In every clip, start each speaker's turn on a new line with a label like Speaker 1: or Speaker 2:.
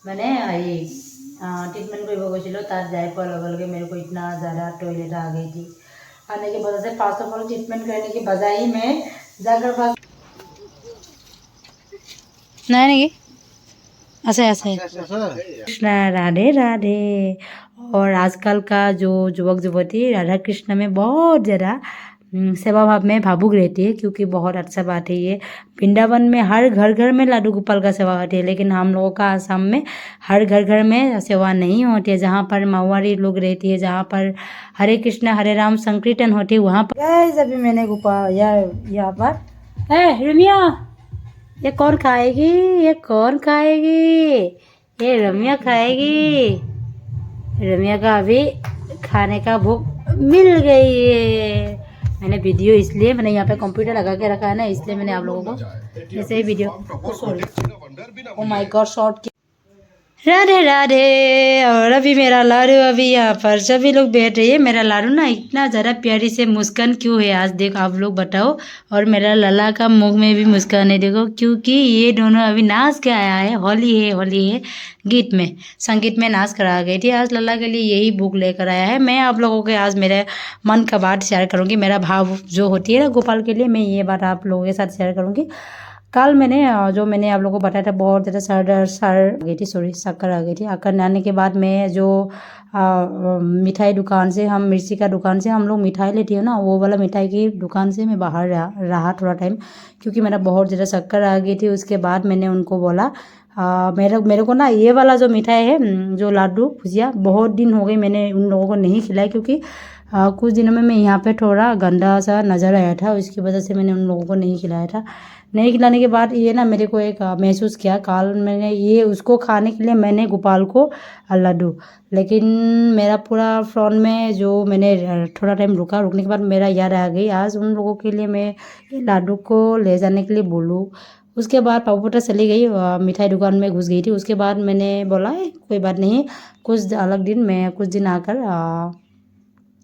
Speaker 1: मैंने ये ट्रीटमेंट কৰিব গৈছিলোঁ তাত যাই পোৱাৰ লগে লগে मेरे को इतना ज़्यादा टॉयलेट आ गई थी। आने की वजह से फास्ट ऑफ ऑल ट्रीटमेंट करने की बजाय मैं जाकर पास नहीं नहीं ऐसे ऐसे कृष्णा राधे राधे। और आजकल का जो युवक युवती राधा कृष्ण में बहुत ज़्यादा सेवा भाव में भावुक रहती है, क्योंकि बहुत अच्छा बात है ये। वृंदावन में हर घर घर में लाडू गोपाल का सेवा होती है, लेकिन हम लोगों का आसाम में हर घर घर में सेवा नहीं होती है। जहाँ पर मारवाड़ी लोग रहती है, जहाँ पर हरे कृष्ण हरे राम संकीर्तन होती है, वहाँ पर गाइस अभी मैंने गोपाल यहाँ पर रमिया ये कौन खाएगी, ये कौन खाएगी, ये रमिया खाएगी। रमिया का अभी खाने का भूख मिल गई है। मैंने वीडियो इसलिए मैंने यहाँ पे कंप्यूटर लगा के रखा है ना, इसलिए मैंने आप लोगों को ऐसे ही video sorry oh my God short Radhe Radhe. और अभी मेरा लाडू अभी यहाँ पर सभी लोग बैठ रही है। मेरा लाडू ना इतना ज़्यादा प्यारी से मुस्कान क्यों है आज देखो आप लोग बताओ। और मेरा लला का मुख में भी मुस्कान है देखो, क्योंकि ये दोनों अभी नाच के आया है। होली है गीत में संगीत में नाच कर आ गई थी। आज लला के लिए यही बुक लेकर आया है। मैं आप लोगों के आज मेरे मन का बात शेयर करूँगी, मेरा भाव जो होती है ना गोपाल के लिए, मैं ये बात आप लोगों के साथ शेयर करूँगी। कल मैंने आप लोगों को बताया था बहुत ज़्यादा सर आ गई थी, सॉरी शक्कर आ गई थी। आकर आने के बाद मैं जो मिठाई दुकान से हम मिर्ची का दुकान से हम लोग मिठाई लेती है ना, वो वाला मिठाई की दुकान से मैं बाहर रहा थोड़ा टाइम, क्योंकि मेरा बहुत ज़्यादा शक्कर आ गई थी। उसके बाद मैंने उनको बोला मेरे को ना ये वाला जो मिठाई है जो लाडू भुजिया बहुत दिन हो गई मैंने उन लोगों को नहीं खिलाई, क्योंकि कुछ दिनों में मैं यहाँ पे थोड़ा गंदा सा नज़र आया था, उसकी वजह से मैंने उन लोगों को नहीं खिलाया था। नहीं खिलाने के बाद ये ना मेरे को एक महसूस किया कल मैंने ये उसको खाने के लिए मैंने गोपाल को लड्डू, लेकिन मेरा पूरा फ्रॉन में जो मैंने थोड़ा टाइम रुकने के बाद मेरा याद आ गई आज उन लोगों के लिए मैं ये लाडू को ले जाने के लिए बोलूँ। उसके बाद पापोटा चली गई, मिठाई दुकान में घुस गई थी। उसके बाद मैंने बोला कोई बात नहीं, कुछ अलग दिन मैं कुछ दिन आकर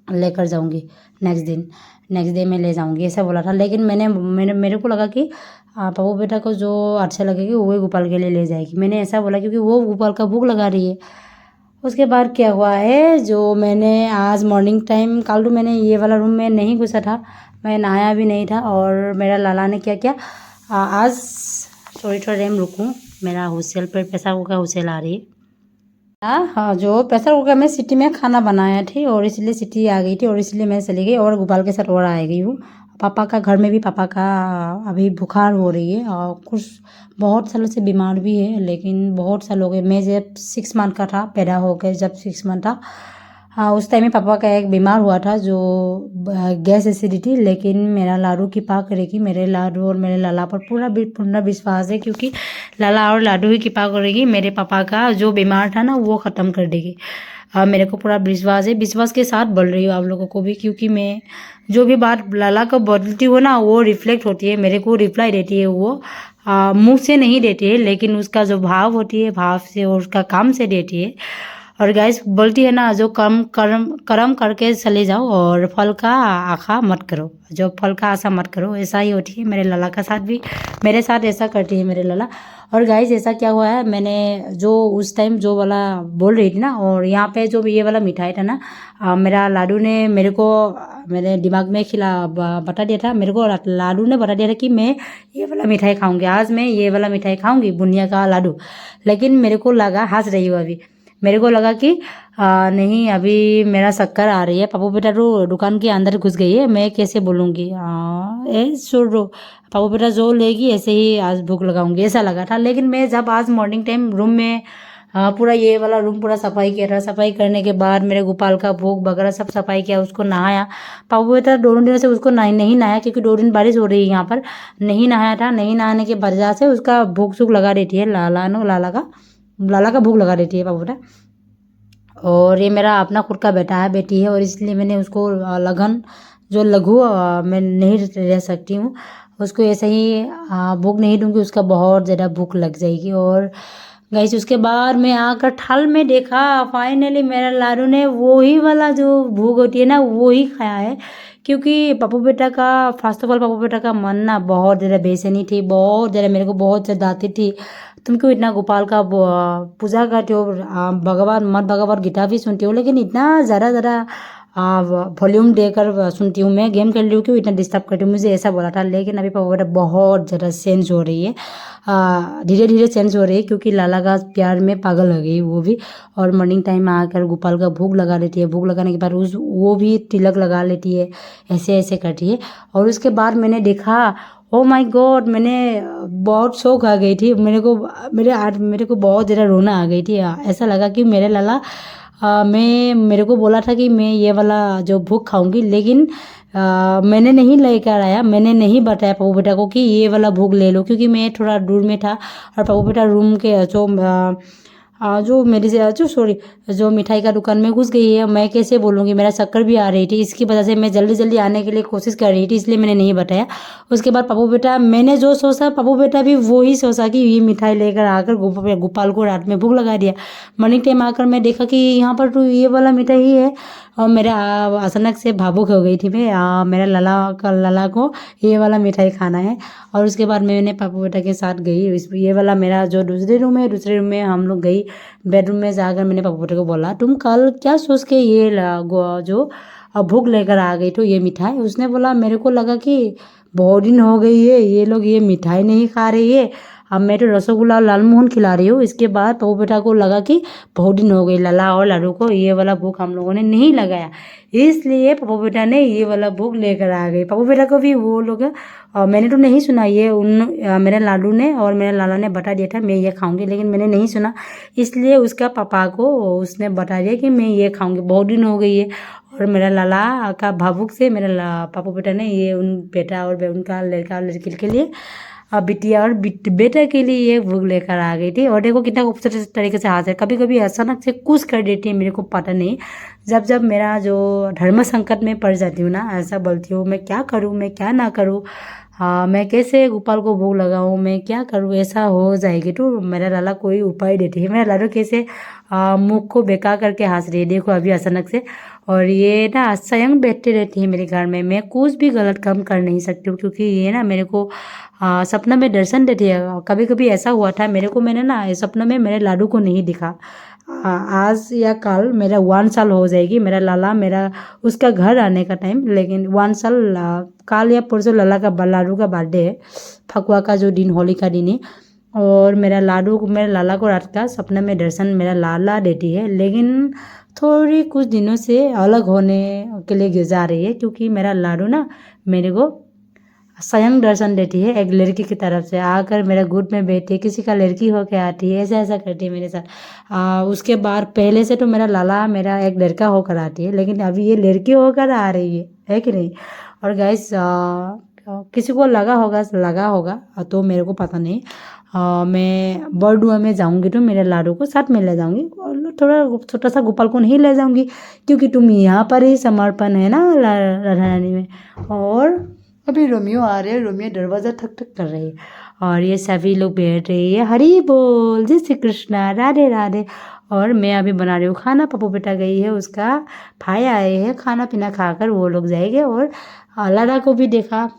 Speaker 1: लेकर जाऊंगी, नेक्स्ट डे मैं ले जाऊंगी ऐसा बोला था। लेकिन मेरे को लगा कि पप्पू बेटा को जो अच्छा लगेगी वही गोपाल के लिए ले जाएगी, मैंने ऐसा बोला क्योंकि वो गोपाल का भूख लगा रही है। उसके बाद क्या हुआ है जो मैंने आज मॉर्निंग टाइम कालू मैंने ये वाला रूम में नहीं घुसा था, मैं नहाया भी नहीं था। और मेरा लाला ने क्या किया आज सॉरी थोड़ा टाइम रुकूँ, मेरा हुसेल पर प्रेशर कुकर हुसेल आ रही है। हाँ जो प्रेशर कुकर में सिटी में खाना बनाया थी और इसलिए सिटी आ गई थी और इसलिए मैं चली गई और गोपाल के साथ और आ गई हूँ। पापा का घर में भी पापा का अभी बुखार हो रही है और कुछ बहुत सालों से बीमार भी है, लेकिन बहुत सालों के मैं जब 6 मंथ का था पैदा हो गए जब 6 मंथ था उस टाइम में पापा का एक बीमार हुआ था जो गैस एसिडिटी। लेकिन मेरा लाडू कृपा करेगी, मेरे लाडू और मेरे लाला पर पूर्ण विश्वास है, क्योंकि लाला और लाडू ही कृपा करेगी, मेरे पापा का जो बीमार था ना वो ख़त्म कर देगी। मेरे को पूरा विश्वास है, विश्वास के साथ बोल रही हूँ आप लोगों को भी, क्योंकि मैं जो भी बात लाला को बोलती हूँ ना वो रिफ्लेक्ट होती है, मेरे को रिप्लाई देती है वो मुँह से नहीं देती है, लेकिन उसका जो भाव होती है भाव से और उसका काम से देती है। और गाइस बोलती है ना जो कर्म करके चले जाओ और फल का आशा मत करो, जो फल का आशा मत करो, ऐसा ही होती है। मेरे लाला का साथ भी मेरे साथ ऐसा करती है मेरे लाला। और गाइस ऐसा क्या हुआ है मैंने जो उस टाइम जो वाला बोल रही थी ना और यहाँ पे जो ये वाला मिठाई था ना मेरा लाडू ने मेरे को मेरे दिमाग में बता दिया था, मेरे को लाडू ने बता दिया था कि मैं ये वाला मिठाई खाऊंगी, आज मैं ये वाला मिठाई खाऊंगी बुनिया का लाडू। लेकिन मेरे को लगा हंस रही हूँ अभी, मेरे को लगा कि नहीं अभी मेरा शक्कर आ रही है, पप्पू बेटा तो दुकान के अंदर घुस गई है, मैं कैसे बोलूँगी छोड़ो पप्पू बेटा जो लेगी ऐसे ही आज भूख लगाऊंगी ऐसा लगा था। लेकिन मैं जब आज मॉर्निंग टाइम रूम में पूरा ये वाला रूम पूरा सफाई किया था, सफाई करने के बाद मेरे गोपाल का भोग वगैरह सब सफाई किया, उसको नहाया। पप्पू बेटा 2 दिनों से उसको नहीं नहाया क्योंकि 2 दिन बारिश हो रही है यहाँ पर, नहीं नहाया था। नहीं नहाने के वजह से उसका भूख सूख लगा देती है लाला का भूख लगा देती है पप्पू बेटा। और ये मेरा अपना खुद का बेटा है बेटी है और इसलिए मैंने उसको लगन जो लघु मैं नहीं रह सकती हूँ, उसको ऐसे ही भूख नहीं दूंगी, उसका बहुत ज़्यादा भूख लग जाएगी। और गाइस उसके बाद मैं आकर ठल में देखा फाइनली मेरा लाडू ने वही वाला जो भूख होती है ना वो ही खाया है, क्योंकि पप्पू बेटा का फर्स्ट ऑफ ऑल पप्पू बेटा का मन ना बहुत ज़्यादा बेचैनी थी, बहुत ज़्यादा मेरे को बहुत ज़्यादा आती थी। तुम क्यों इतना गोपाल का पूजा करते हो, भगवान मत भगवत गीता भी सुनती हो, लेकिन इतना ज़रा ज़रा वॉल्यूम देकर सुनती हूँ, मैं गेम खेल रही हूँ, क्यों इतना डिस्टर्ब करती हूँ, मुझे ऐसा बोला था। लेकिन अभी पापा बेटा बहुत ज़्यादा चेंज हो रही है, धीरे धीरे चेंज हो रही है, क्योंकि लाला का प्यार में पागल हो गई वो भी। और मॉर्निंग टाइम में आकर गोपाल का भोग लगा लेती है, भोग लगाने के बाद वो भी तिलक लगा लेती है, ऐसे ऐसे करती है। और उसके बाद मैंने देखा, ओ माय गॉड, मैंने बहुत शौक आ गई थी मेरे को बहुत ज़्यादा रोना आ गई थी। ऐसा लगा कि मेरे लाला मेरे को बोला था कि मैं ये वाला जो भूख खाऊंगी, लेकिन मैंने नहीं लेकर आया, मैंने नहीं बताया पप्पू बेटा को कि ये वाला भूख ले लो, क्योंकि मैं थोड़ा दूर में था। और पप्पू बेटा रूम के जो मेरी जो सॉरी जो मिठाई का दुकान में घुस गई है, मैं कैसे बोलूँगी, मेरा शक्कर भी आ रही थी, इसकी वजह से मैं जल्दी जल्दी आने के लिए कोशिश कर रही थी, इसलिए मैंने नहीं बताया। उसके बाद पप्पू बेटा, मैंने जो सोचा पप्पू बेटा भी वही सोचा कि ये मिठाई लेकर आकर गोपाल को रात में भूख लगा दिया। मॉर्निंग टाइम आकर मैं देखा कि यहाँ पर तो ये वाला मिठाई ही है, और मेरा अचानक से भावुक हो गई थी मैं, मेरा लाला को ये वाला मिठाई खाना है। और उसके बाद मैंने पापा बेटा के साथ गई, ये वाला मेरा जो दूसरे रूम है, दूसरे रूम में हम लोग गई। बेडरूम में जाकर मैंने पापा बेटे को बोला, तुम कल क्या सोच के ये जो भूख लेकर आ गई तो ये मिठाई। उसने बोला, मेरे को लगा कि बहुत दिन हो गई है ये लोग ये मिठाई नहीं खा रही है, अब मैं तो रसगुल्ला और लाल मोहन खिला रही हूँ। इसके बाद पप्पू बेटा को लगा कि बहुत दिन हो गई लाला और लाडू को ये वाला भूख हम लोगों ने नहीं लगाया, इसलिए पप्पू बेटा ने ये वाला भूख लेकर आ गई। पप्पू बेटा को भी वो लोग मैंने तो नहीं सुना, ये मेरे लाडू ने और मेरे लाला ने बता दिया था मैं ये खाऊंगी, लेकिन मैंने नहीं सुना, इसलिए उसका पापा को उसने बता दिया कि मैं ये खाऊंगी, बहुत दिन हो गई है। और मेरा लाला का भावुक से मेरा पापा बेटा ने ये उन बेटा और उनका लड़का लड़की के लिए बिटिया और बेटा के लिए ये भूख लेकर आ गई थी। और देखो कितना खूबसूरत तरीके से हाथ है, कभी कभी अचानक से कुछ कर देती है, मेरे को पता नहीं। जब जब मेरा जो धर्म संकट में पड़ जाती हूँ ना, ऐसा बोलती हूँ मैं क्या करूँ, मैं क्या ना करूँ, मैं कैसे गोपाल को भोग लगाऊँ, मैं क्या करूँ, ऐसा हो जाएगी तो मेरा लाला कोई उपाय देती है। मेरा लाडू कैसे मुख को बेका करके हंस रही है, देखो अभी अचानक से। और ये ना स्वयं बैठते रहती है मेरे घर में, मैं कुछ भी गलत काम कर नहीं सकती हूँ, क्योंकि ये ना मेरे को सपना में दर्शन देती है। कभी कभी ऐसा हुआ था मेरे को, मैंने ना सपना में मेरे लाडू को नहीं दिखा। आज या कल मेरा 1 साल हो जाएगी मेरा लाला मेरा उसका घर आने का टाइम, लेकिन 1 साल कल या परसों लाडू का बर्थडे है, फगुआ का जो दिन, होली का दिन है। और मेरा लाला को रात का सपना में दर्शन मेरा लाला देती है, लेकिन थोड़ी कुछ दिनों से अलग होने के लिए जा रही है, क्योंकि मेरा लाडू ना मेरे को स्वयं दर्शन देती है, एक लड़की की तरफ से आकर मेरे गुट में बैठती है, किसी का लड़की होकर आती है, ऐसा ऐसा करती है मेरे साथ। उसके बाद पहले से तो मेरा लाला मेरा एक लड़का होकर आती है, लेकिन अभी ये लड़की होकर आ रही है कि नहीं। और गाइस किसी को लगा होगा तो मेरे को पता नहीं। मैं बरडुआ में जाऊंगी तो मेरे लाडू को साथ में ले जाऊंगी, और थोड़ा छोटा सा गोपाल को नहीं ले जाऊंगी, क्योंकि तुम यहाँ पर ही समर्पण है ना राधा रानी में। और अभी रोमियो आ रहे हैं, रोमियो दरवाज़ा ठक ठक कर रही है, और ये सभी लोग बैठ रही है, हरी बोल, जय श्री कृष्णा, राधे राधे। और मैं अभी बना रही हूँ खाना, पप्पू बेटा गई है, उसका भाई आए हैं, खाना पीना खाकर वो लोग जाएंगे। और लाडा को भी देखा।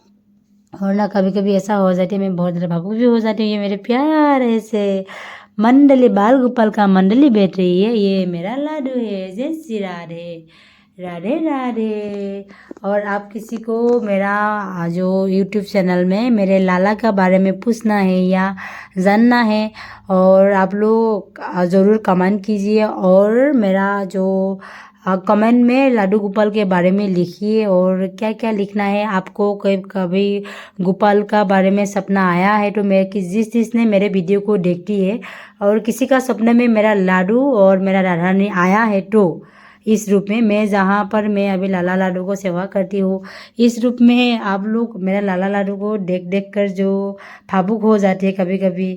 Speaker 1: और ना कभी कभी ऐसा हो जाती है, मैं बहुत ज़्यादा भावुक भी हो जाती हूँ। ये मेरे प्यारे से मंडली बाल गोपाल का मंडली बैठ रही है, ये मेरा लाडू है, जय श्री राधे राधे राधे। और आप किसी को मेरा जो यूट्यूब चैनल में मेरे लाला का बारे में पूछना है या जानना है, और आप लोग ज़रूर कमेंट कीजिए, और मेरा जो कमेंट में लाडू गोपाल के बारे में लिखिए, और क्या क्या लिखना है आपको। कभी गोपाल का बारे में सपना आया है तो मैं जिसने मेरे वीडियो को देखती है, और किसी का सपने में मेरा लाडू और मेरा राधा रानी आया है तो इस रूप में मैं जहाँ पर मैं अभी लाला लाडू को सेवा करती हूँ, इस रूप में आप लोग मेरा लाला लाडू को देख देख कर जो भावुक हो जाते हैं, कभी कभी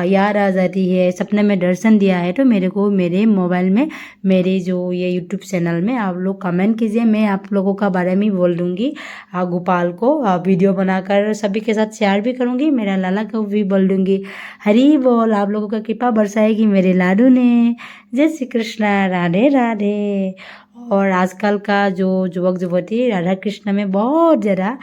Speaker 1: याद आ जाती है, सपने में दर्शन दिया है, तो मेरे को मेरे मोबाइल में मेरे जो ये यूट्यूब चैनल में आप लोग कमेंट कीजिए, मैं आप लोगों का बारे में बोल दूँगी। गोपाल को वीडियो बनाकर सभी के साथ शेयर भी करूँगी, मेरा लाला को भी बोल दूँगी। हरी बोल, आप लोगों का कृपा बरसाएगी मेरे लाडू ने। जय श्री कृष्णा, राधे राधे। और आजकल का जो युवक युवती राधा कृष्ण में बहुत ज़्यादा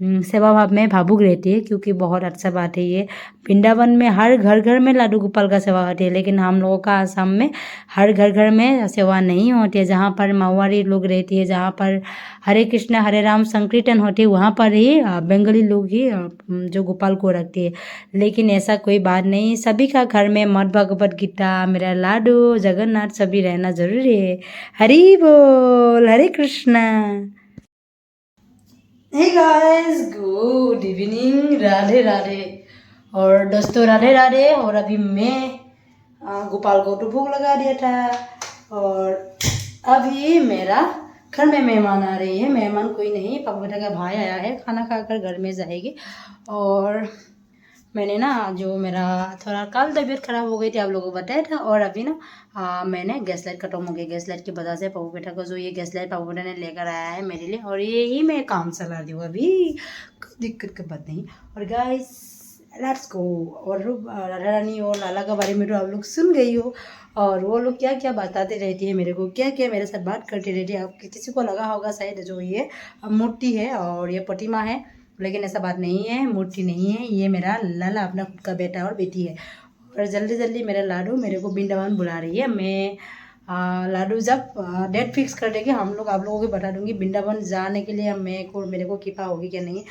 Speaker 1: सेवा भाव में भावुक रहती है, क्योंकि बहुत अच्छा बात है ये। वृंदावन में हर घर घर में लाडू गोपाल का सेवा होती है, लेकिन हम लोगों का आसाम में हर घर घर में सेवा नहीं होती है। जहाँ पर मारवाड़ी लोग रहती है, जहाँ पर हरे कृष्ण हरे राम संकीर्तन होती है, वहाँ पर ही बंगाली लोग ही जो गोपाल को रखती है। लेकिन ऐसा कोई बात नहीं, सभी का घर में मद भगवत गीता, मेरा लाडू, जगन्नाथ सभी रहना जरूरी है। हरि बोल, Hare Krishna. Hey guys, good evening, Radhe Radhe. और दोस्तों राधे राधे। और अभी मैं गोपाल को तो भोग लगा दिया था, और अभी मेरा घर में मेहमान आ रही है। मेहमान कोई नहीं, पापा बेटा का भाई आया है, खाना खाकर घर में जाएगी। और मैंने ना जो मेरा थोड़ा कल तबीयत ख़राब हो गई थी, आप लोगों को बताया था। और अभी ना मैंने गैस लाइट खत्म हो गई। गैस लाइट की वजह से पापा बेटा को जो ये गैस लाइट पापा बेटा ने लेकर आया है मेरे लिए, और ये ही मैं काम चला रही हूँ अभी, कोई दिक्कत की बात नहीं। और गाइस लेट्स गो। और राधा रानी और लाला का बारे में तो आप लोग सुन गई हो, और वो लोग क्या क्या बताते रहती है मेरे को, क्या क्या मेरे साथ बात करती रहती है। आप किसी को लगा होगा शायद जो ये मूर्ति है और ये प्रतिमा है, लेकिन ऐसा बात नहीं है, मूर्ति नहीं है, ये मेरा लाला अपना खुद का बेटा और बेटी है। और जल्दी जल्दी मेरा लाडू मेरे को वृंदावन बुला रही है। मैं लाडू जब डेट फिक्स कर देगी हम लोग आप लोगों को बता दूंगी वृंदावन जाने के लिए मेरे को कृपा होगी क्या नहीं।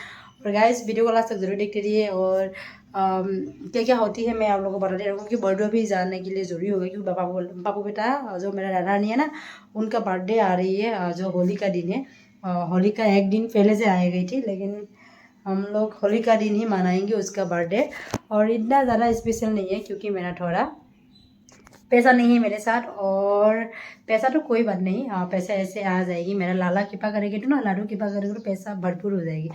Speaker 1: और गाइस वीडियो को लास्ट तक जरूर देखते रहिए। और क्या क्या होती है मैं आप लोगों को बताती रहूँगी, कि बर्थडे भी जानने के लिए ज़रूरी होगा, क्योंकि पापा बेटा जो मेरा राधा रानी है ना, उनका बर्थडे आ रही है जो होली का दिन है। होली का एक दिन पहले से आ गई थी, लेकिन हम लोग होली का दिन ही मनाएंगे उसका बर्थडे। और इतना ज़्यादा स्पेशल नहीं है, क्योंकि मेरा थोड़ा पैसा नहीं है मेरे साथ। और पैसा तो कोई बात नहीं, पैसा ऐसे आ जाएगी, मेरा लाला कृपा करेगी तो ना, लाडू कृपा करेगी तो पैसा भरपूर हो जाएगी।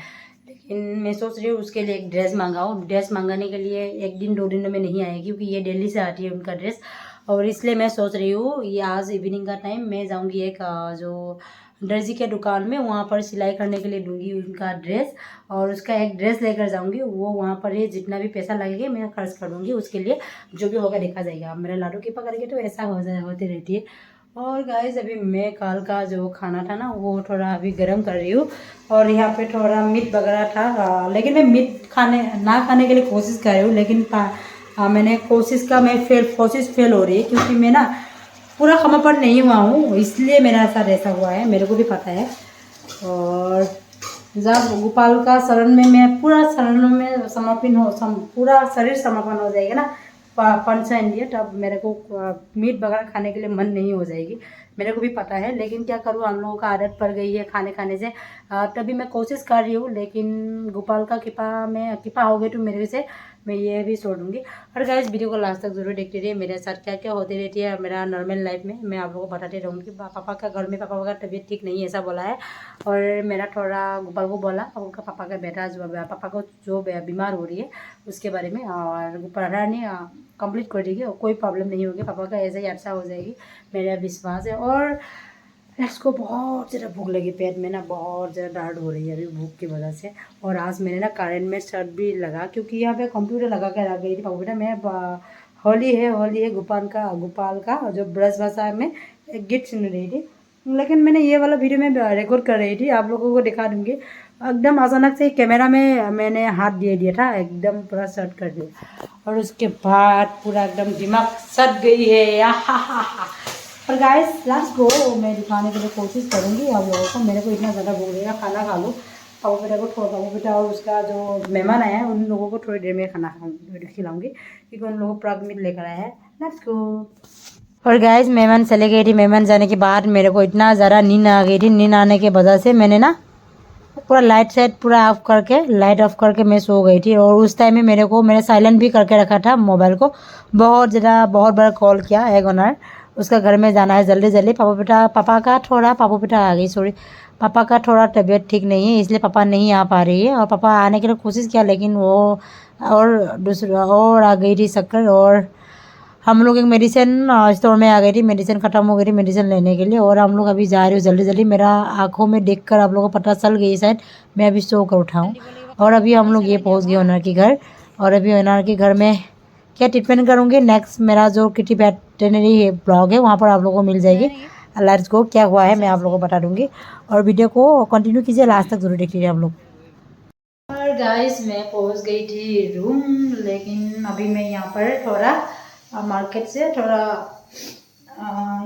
Speaker 1: लेकिन मैं सोच रही हूँ उसके लिए एक ड्रेस मंगाऊँ। ड्रेस मंगाने के लिए एक दिन 2 दिन में नहीं आएगी, क्योंकि ये दिल्ली से आती है उनका ड्रेस। और इसलिए मैं सोच रही हूँ ये आज इवनिंग का टाइम मैं जाऊँगी एक जो दर्जी के दुकान में, वहाँ पर सिलाई करने के लिए दूंगी उनका ड्रेस, और उसका एक ड्रेस लेकर जाऊंगी। वो वहाँ पर ही जितना भी पैसा लगेगा मैं खर्च कर दूँगी, उसके लिए जो भी होगा देखा जाएगा। मेरा लाडू कृपा करेंगे तो ऐसा होती रहती है। और गाइस अभी मैं कल का जो खाना था ना, वो थोड़ा अभी गर्म कर रही हूँ। और यहाँ पे थोड़ा मीट वगैरह था, लेकिन मैं मीट खाने के लिए कोशिश कर रही हूँ, लेकिन मैंने कोशिश फेल हो रही है, क्योंकि मैं ना पूरा समर्पण नहीं हुआ हूँ, इसलिए मेरा साथ ऐसा हुआ है, मेरे को भी पता है। और जब गोपाल का शरण में मैं पूरा शरण में समर्पित पूरा शरीर समर्पण हो जाएगा ना पंच इंडिया, तब मेरे को मीट वगैरह खाने के लिए मन नहीं हो जाएगी, मेरे को भी पता है। लेकिन क्या करूँ, हम लोगों का आदत पड़ गई है खाने से। तभी मैं कोशिश कर रही हूँ, लेकिन गोपाल का कृपा हो गई तो मेरे से मैं ये भी छोड़ दूँगी। और गाइस वीडियो को लास्ट तक जरूर देखते रहिए, मेरे साथ क्या क्या होती रहती है मेरा नॉर्मल लाइफ में, मैं आप लोगों को बताते रहूँगी। पापा का घर में पापा का तबीयत ठीक नहीं है ऐसा बोला है, और मेरा थोड़ा गोपाल को बोला उनका पापा का बेटा पापा को जो बीमार हो रही है उसके बारे में, और पढ़ा नहीं कंप्लीट कर देगी, और कोई प्रॉब्लम नहीं होगी, पापा का ऐसे ही अच्छा हो जाएगी, मेरा विश्वास है। और इसको बहुत ज़्यादा भूख लगी, पेट में ना बहुत ज़्यादा दर्द हो रही है अभी भूख की वजह से। और आज मैंने ना करेंट में शर्ट भी लगा, क्योंकि यहाँ पे कंप्यूटर लगा कर रख गई थी पापा बेटा। मैं होली है गोपाल का जो ब्रज भाषा में एक गीत सुन रही थी, लेकिन मैंने ये वाला वीडियो में रिकॉर्ड कर रही थी, आप लोगों को दिखा दूँगी। एकदम अचानक से कैमरा में मैंने हाथ दे दिया था, एकदम पूरा शर्ट कर दिया, और उसके बाद पूरा एकदम दिमाग सट गई है। और गाइस लेट्स गो, मैं दिखाने के लिए कोशिश करूँगी आप लोगों को। मेरे को इतना ज़्यादा भूख लगेगा, खाना खा लूँ। पापा बेटा और उसका जो मेहमान आया है उन लोगों को थोड़ी देर में खाना खिलाऊँगी, क्योंकि उन लोगों को प्राग मीट लेकर आया है। Let's go. और गाइस मेहमान चले गई थी, मेहमान जाने के बाद मेरे को इतना ज़्यादा नींद आ गई थी। नींद आने की वजह से मैंने ना पूरा लाइट ऑफ करके मैं सो गई थी। और उस टाइम में मैंने साइलेंट भी करके रखा था मोबाइल को। बहुत बार कॉल किया एक ऑनर, उसका घर में जाना है जल्दी जल्दी। पापा का थोड़ा तबीयत ठीक नहीं है, इसलिए पापा नहीं आ पा रही है। और पापा आने के लिए कोशिश किया, लेकिन वो और आ गई थी शक्कर। और हम लोग एक मेडिसिन स्टोर में आ गई थी, मेडिसिन ख़त्म हो गई थी मेडिसिन लेने के लिए। और हम लोग अभी जा रहे हो जल्दी जल्दी, मेरा आंखों में देखकर आप लोगों को पता चल गई शायद, मैं अभी सो कर उठाऊँ। और अभी हम लोग ये पहुँच गए ओनर के घर। और अभी ओनर के घर में क्या ट्रीटमेंट करूँगी, नेक्स्ट मेरा जो किटी वेटरनरी ब्लॉग है वहाँ पर आप लोगों को मिल जाएगी। लेट्स गो, क्या हुआ है मैं आप लोगों को बता दूँगी। और वीडियो को कंटिन्यू कीजिए, लास्ट तक जरूर देखिए आप लोग। गाइस मैं पहुंच गई थी रूम, लेकिन अभी मैं यहाँ पर थोड़ा मार्केट से थोड़ा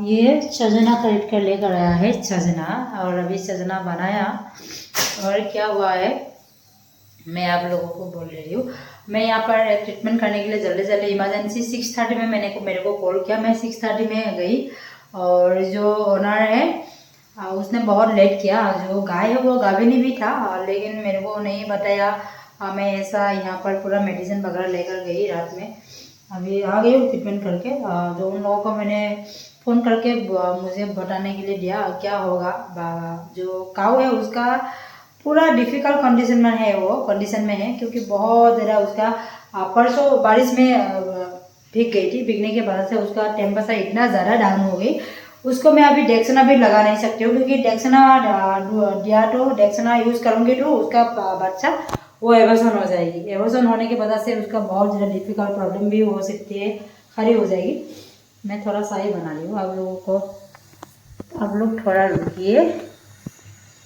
Speaker 1: ये सजना खरीद कर लेकर आया है सजना, और अभी सजना बनाया। और क्या हुआ है मैं आप लोगों को बोल रही हूँ। मैं यहाँ पर ट्रीटमेंट करने के लिए जल्दी जल्दी इमरजेंसी 6:30 में मेरे को कॉल किया। मैं 6:30 में गई, और जो ओनर है उसने बहुत लेट किया। जो गाय है वो गाभिनी भी था, लेकिन मेरे को नहीं बताया। मैं ऐसा यहाँ पर पूरा मेडिसिन वगैरह लेकर गई रात में। अभी आ गई हूँ ट्रीटमेंट करके। जो उन लोगों को मैंने फ़ोन करके मुझे बताने के लिए दिया क्या होगा। जो काऊ है उसका पूरा डिफ़िकल्ट कंडीशन में है, वो कंडीशन में है क्योंकि बहुत ज़्यादा उसका परसों बारिश में भीग गई थी। भीगने के बाद से उसका टेम्परेचर इतना ज़्यादा डाउन हो गई। उसको मैं अभी डेक्सना भी लगा नहीं सकती हूँ, क्योंकि डेक्सना दिया तो डेक्सना यूज़ करूँगी तो उसका बच्चा वो एवर्सन हो जाएगी। एवर्सन होने की वजह से उसका बहुत ज़्यादा डिफ़िकल्ट प्रॉब्लम भी हो सकती है, खड़ी हो जाएगी। मैं थोड़ा सा ही बना रही हूँ आप लोगों को, आप लोग थोड़ा रुकिए।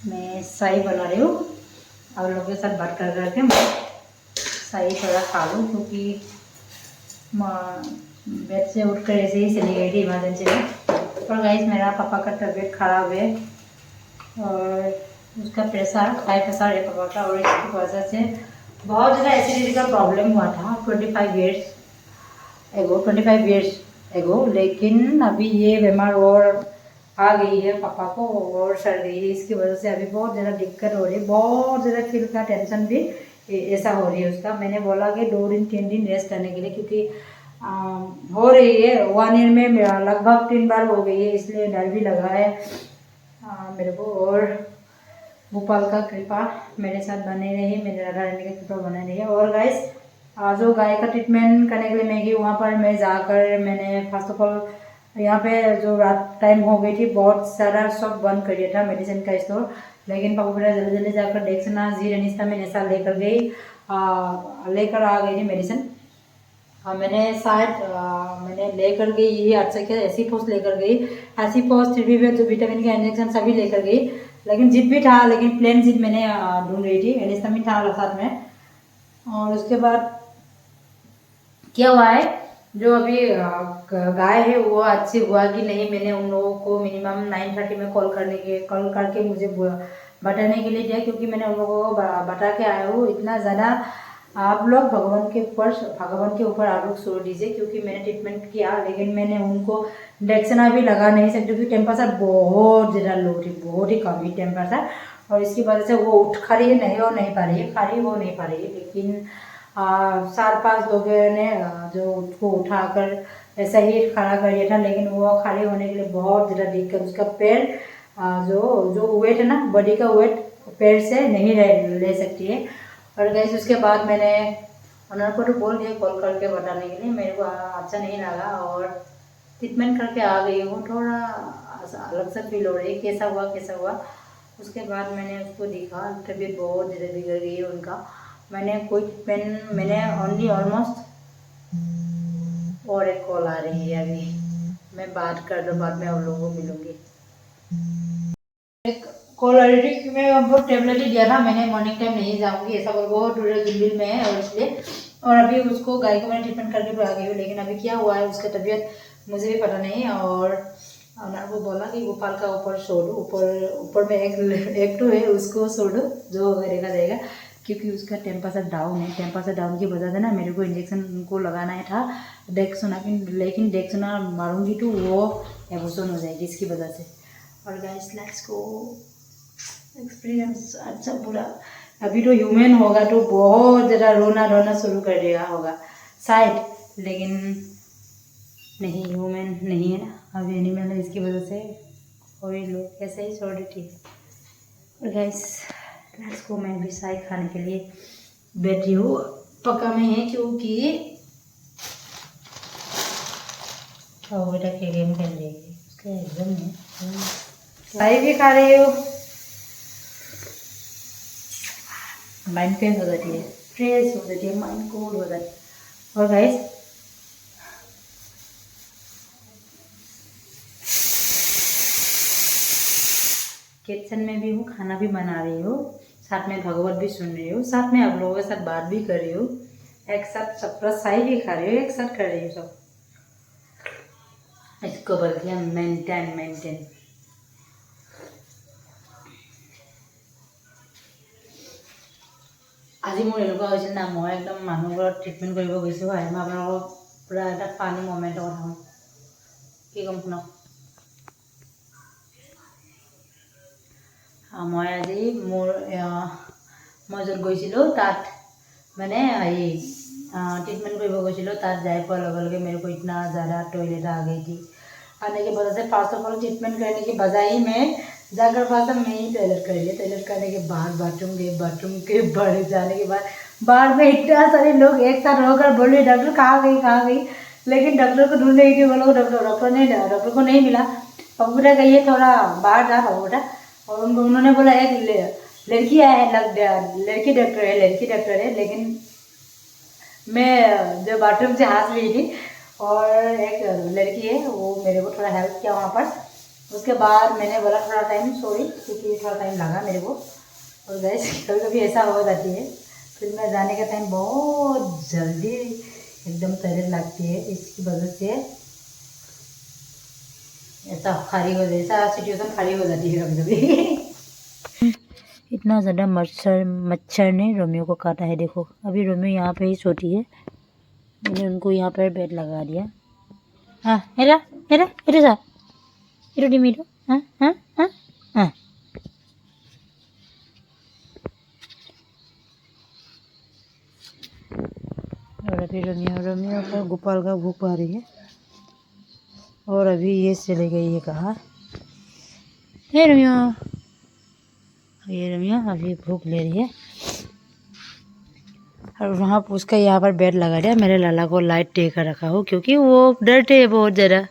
Speaker 1: मैं शाही बना रही हूँ, आप लोगों के साथ बात कर करके मैं शाही थोड़ा खा लूँ, क्योंकि बेड से उठकर ऐसे ही चली गई थी इमरजेंसी में। और गाइस मेरा पापा का तबीयत ख़राब है, और उसका प्रेशर हाई प्रेशर है पापा का, और इसकी वजह से बहुत ज़्यादा एसिडिटी का प्रॉब्लम हुआ था 25 ईयर्स एगो। लेकिन अभी ये बीमार और आ गई है पापा को, और सड़ गई है। इसकी वजह से अभी बहुत ज़्यादा दिक्कत हो रही है, बहुत ज़्यादा फील का टेंशन भी ऐसा हो रही है उसका। मैंने बोला कि 2 दिन 3 दिन रेस्ट करने के लिए, क्योंकि हो रही है 1 ईयर में लगभग 3 बार हो गई है, इसलिए डर भी लगा है मेरे को। और गोपाल का कृपा मेरे साथ बने रही, मेरे राधा रानी का कृपा बने रही है। और गाइस जो गाय का ट्रीटमेंट करने के लिए मैं गई, वहाँ पर मैं जाकर मैंने फर्स्ट ऑफ ऑल यहाँ पे जो रात टाइम हो गई थी, बहुत सारा सब बंद कर दिया था मेडिसिन का स्टोर। लेकिन पापा मेरा जल्दी जल्दी जाकर डेक्सना जीरेनिस्टा में ऐसा लेकर आ गई थी मेडिसिन। मैंने शायद मैंने लेकर गई ये अच्छा क्या ऐसी पोस्ट लेकर गई, ऐसी पोस्ट 3 जो विटामिन का इंजेक्शन सभी लेकर गई। लेकिन जिप भी था, लेकिन प्लेन जिप मैंने ढूंढ रही थी, एलिस्टामिन था साथ में। और उसके बाद क्या हुआ है, जो अभी गाय है वो अच्छी हुआ कि नहीं, मैंने उन लोगों को मिनिमम 9:30 में कॉल करके मुझे बताने के लिए दिया, क्योंकि मैंने उन लोगों को बता के आया हूँ। इतना ज़्यादा आप लोग भगवान के ऊपर आप लोग छोड़ दीजिए, क्योंकि मैंने ट्रीटमेंट किया, लेकिन मैंने उनको डेक्सना भी लगा नहीं सकती, क्योंकि टेम्परेचर बहुत ज़्यादा लो थी, बहुत ही कम ही टेम्परेचर। और इसकी वजह से वो उठ खड़ी है नहीं हो नहीं पा रही है, खड़ी हो नहीं पा रही है। लेकिन 4-5 लोगों ने जो उसको उठाकर ऐसा ही खड़ा कर दिया था, लेकिन वो खड़े होने के लिए बहुत ज़्यादा दिक्कत। उसका पैर जो वेट है ना, बॉडी का वेट पैर से नहीं ले सकती है। और गैस उसके बाद मैंने ओनर को तो बोल दिया कॉल करके बताने के लिए, मेरे को अच्छा नहीं लगा और ट्रीटमेंट करके आ गई हूँ। थोड़ा अलग सा फील हो रही है, कैसा हुआ। उसके बाद मैंने उसको देखा, तबीयत बहुत ज़्यादा बिगड़ गई है उनका। मैंने ओनली ऑलमोस्ट, और एक कॉल आ रही है अभी, मैं बात कर दूँ, बाद में उन लोगों को मिलूँगी। एक कॉल आ रही थी, मैं हमको टेबलेट ही दिया था मैंने, मॉर्निंग टाइम नहीं जाऊँगी ऐसा बोल, बहुत दूर दिल्ली में है और इसलिए। और अभी उसको गाय को मैंने ट्रीटमेंट करके तो आ गई हूँ, लेकिन अभी क्या हुआ है उसका तबीयत मुझे भी पता नहीं। और ओनर को बोला कि गोपाल का ऊपर छोड़ो, ऊपर में एक तो है उसको छोड़ो, जो करेगा जाएगा, क्योंकि उसका टेम्परेचर डाउन है। टेम्परेचर डाउन की वजह से ना मेरे को इंजेक्शन उनको लगाना है था डेक्सोना, लेकिन डेक्सोना मारूंगी तो वो एबोर्शन हो जाएगी इसकी वजह से। और गाइस लेट्स गो, एक्सपीरियंस अच्छा बुरा। अभी तो ह्यूमन होगा तो बहुत ज़्यादा रोना धोना शुरू कर देगा होगा शायद, लेकिन नहीं, ह्यूमन नहीं है ना, अभी एनिमल है, इसकी वजह से कोई लोग ऐसे ही छोड़ देती है। और गाइस लेट्स गो, मैं भी शाही खाने के लिए बैठी हूँ, पक्का में है, क्योंकि बेटा के गेम खेल रही है उसका एग्जाम है, शाही भी खा रही हूँ। माइंड फ्रेश हो जाती है, माइंड कूल हो जाती है। और गाइस किचन में भी हूँ, खाना भी बना रही हूँ, साथ में भागवत भी सुन रही हूँ, साथ में आप लोगों के साथ बात भी कर रही हूँ, एक साथ सबका साई भी खा रही हूँ, एक साथ कर रही हूँ सब। इसको बोलते हैं मेंटेन। আজি মোৰ এনেকুৱা হৈছিল না, মই একদম মানুহবোৰৰ ট্ৰিটমেণ্ট কৰিব গৈছোঁ হয়, মই আপোনালোকক পূৰা এটা ফানি মমেণ্টৰ কথা কওঁ, কি ক'ম শুনক। মই আজি মই য'ত গৈছিলোঁ তাত মানে হেৰি ट्रीटमेंट কৰিব গৈছিলোঁ। তাত যাই পোৱাৰ লগে লগে मेरे को इतना ज़्यादा टॉयलेट आ गई थी, आने की वजह से फर्स्ट ऑफ ऑल ट्रीटमेंट करने की बजाय मैं जाकर पास मैं ही टॉयलेट कर लिया। टॉयलेट करने के बाद बाथरूम के बाहर जाने के बाद बाहर में इतना सारे लोग एक साथ होकर बोल रहे डॉक्टर कहाँ गई, लेकिन डॉक्टर को ढूंढ रही थी वो लोग, डॉक्टर को नहीं मिला। अब बेटा कहिए थोड़ा बाहर जा पाओ बेटा, और उन्होंने बोला एक लड़की है, लड़की डॉक्टर है, लेकिन मैं जो बाथरूम से हाथ रही थी और एक लड़की है वो मेरे को थोड़ा हेल्प किया वहाँ पर। उसके बाद मैंने बोला थोड़ा टाइम सॉरी, क्योंकि थोड़ा टाइम लगा मेरे को। और गाइस कभी कभी ऐसा हो जाती है, फिर मैं जाने का टाइम बहुत जल्दी एकदम टॉयलेट लगती है, इसकी वजह से ऐसा सिचुएशन खाली हो जाती है कभी कभी। इतना ज़्यादा मच्छर ने रोमियो को काटा है। देखो अभी रोमियो यहाँ पे ही सोती है, मैंने उनको यहाँ पर बेड लगा दिया। हाँ हेरा सा इरो डिमिरो हाँ। और अभी रोमियो को गोपाल का भूख आ रही है, और अभी ये चले गई है कहाँ। हे रोमियो, ये रोमियो अभी भूख ले रही है। और वहाँ उसका यहाँ पर बेड लगा दिया। मेरे लाला को लाइट दे कर रखा हो, क्योंकि वो डरते हैं बहुत ज़्यादा।